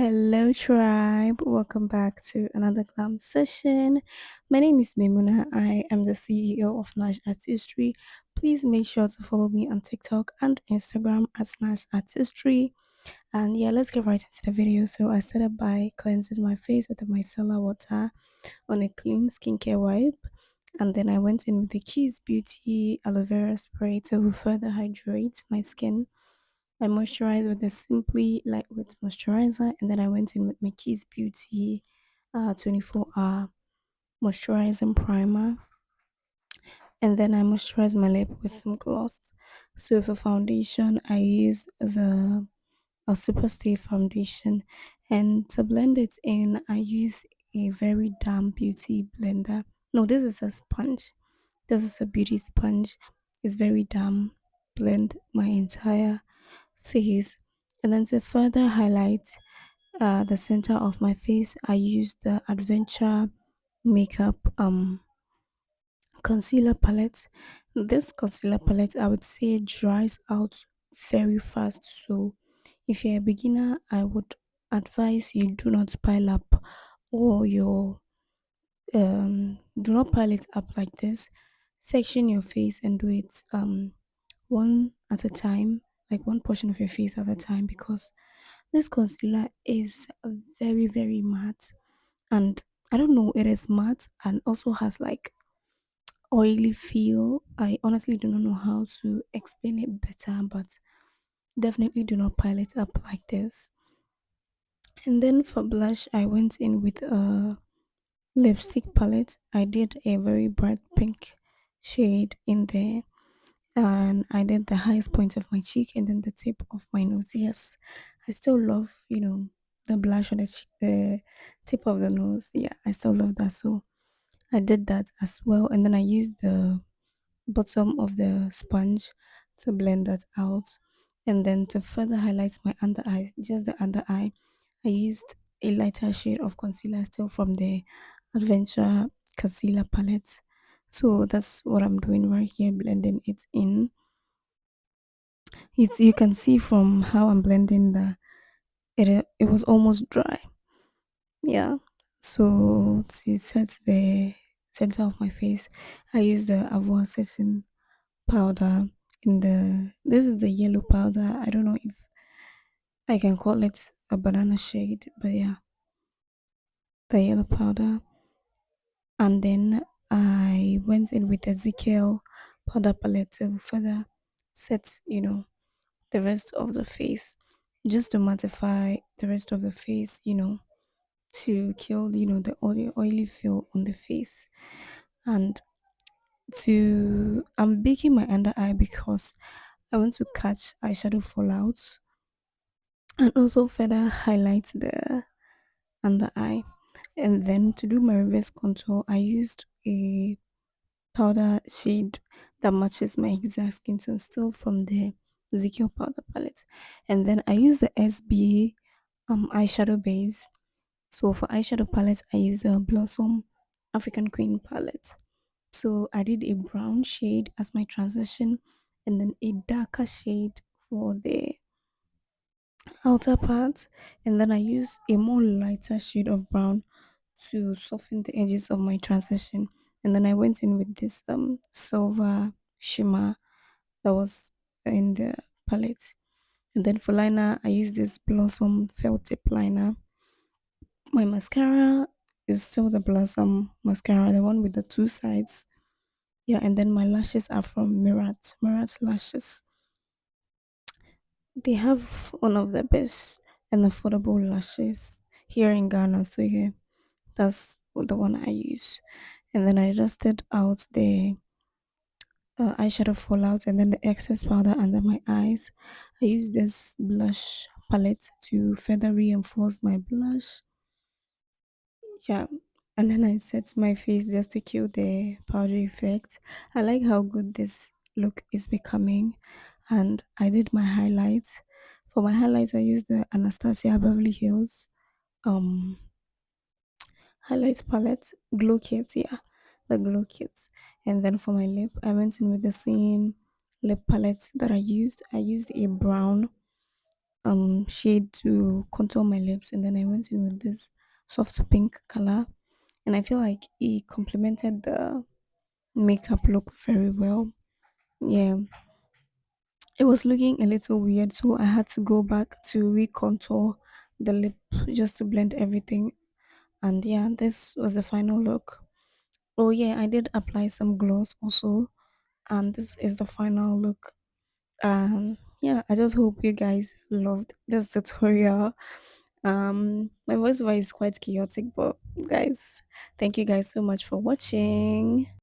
Hello, tribe. Welcome back to another glam session. My name is Maimuna. I am the CEO of Nash Artistry. Please make sure to follow me on TikTok and Instagram at Nash Artistry. And yeah, let's get right into the video. So I started by cleansing my face with the micellar water on a clean skincare wipe. And then I went in with the Keys Beauty aloe vera spray to further hydrate my skin. I moisturized with a Simply Lightweight Moisturizer, and then I went in with my Kiss Beauty 24-hour moisturizing primer, and then I moisturized my lip with some gloss. So for foundation, I use the Super Stay foundation, and to blend it in, I use a very damp beauty blender. No, this is a sponge. This is a beauty sponge. It's very damp. Blend my entire face, and then to further highlight the center of my face, I use the Adventure Makeup concealer palette. This concealer palette, I would say, dries out very fast. So if you're a beginner, I would advise you do not pile up all your do not pile it up like this. Section your face and do it one at a time, like one portion of your face at a time, because this concealer is very, very matte. And I don't know, it is matte and also has like oily feel. I honestly do not know how to explain it better, but definitely do not pile it up like this. And then for blush, I went in with a lipstick palette. I did a very bright pink shade in there, and I did the highest point of my cheek and then the tip of my nose. Yes, I still love, the blush on the tip of the nose. Yeah, I still love that. So I did that as well. And then I used the bottom of the sponge to blend that out. And then to further highlight my under eye, just the under eye, I used a lighter shade of concealer still from the Adventure Concealer Palette. So that's what I'm doing right here, blending it in. You can see from how I'm blending that it was almost dry. Yeah. So to set the center of my face, I use the Avoid setting powder in the this is the yellow powder. I don't know if I can call it a banana shade, but yeah, the yellow powder. And then I went in with Ezekiel powder palette to further set, the rest of the face, just to mattify the rest of the face, to kill, the oily feel on the face. And I'm baking my under eye because I want to catch eyeshadow fallout and also further highlight the under eye. And then to do my reverse contour, I used a powder shade that matches my exact skin tone, still from the Ezekiel powder palette. And then I use the SB eyeshadow base. So for eyeshadow palette, I use the Blossom African Queen palette. So I did a brown shade as my transition, and then a darker shade for the outer part, and then I use a more lighter shade of brown to soften the edges of my transition. And then I went in with this silver shimmer that was in the palette. And then for liner, I use this Blossom felt tip liner. My mascara is still the Blossom mascara, the one with the two sides. Yeah, and then my lashes are from Murat lashes. They have one of the best and affordable lashes here in Ghana. So yeah, that's the one I use. And then I dusted out the eyeshadow fallout and then the excess powder under my eyes. I use this blush palette to further reinforce my blush. Yeah. And then I set my face just to kill the powder effect. I like how good this look is becoming. And I did my highlights. For my highlights, I used the Anastasia Beverly Hills um highlight palette, glow kit, yeah, the glow kit. And then for my lip, I went in with the same lip palette that I used. I used a brown shade to contour my lips, and then I went in with this soft pink color, and I feel like it complemented the makeup look very well. Yeah, it was looking a little weird, so I had to go back to recontour the lip just to blend everything. And yeah, this was the final look. Oh yeah, I did apply some gloss also, and this is the final look. Yeah, I just hope you guys loved this tutorial. My voice is quite chaotic, but guys, thank you guys so much for watching.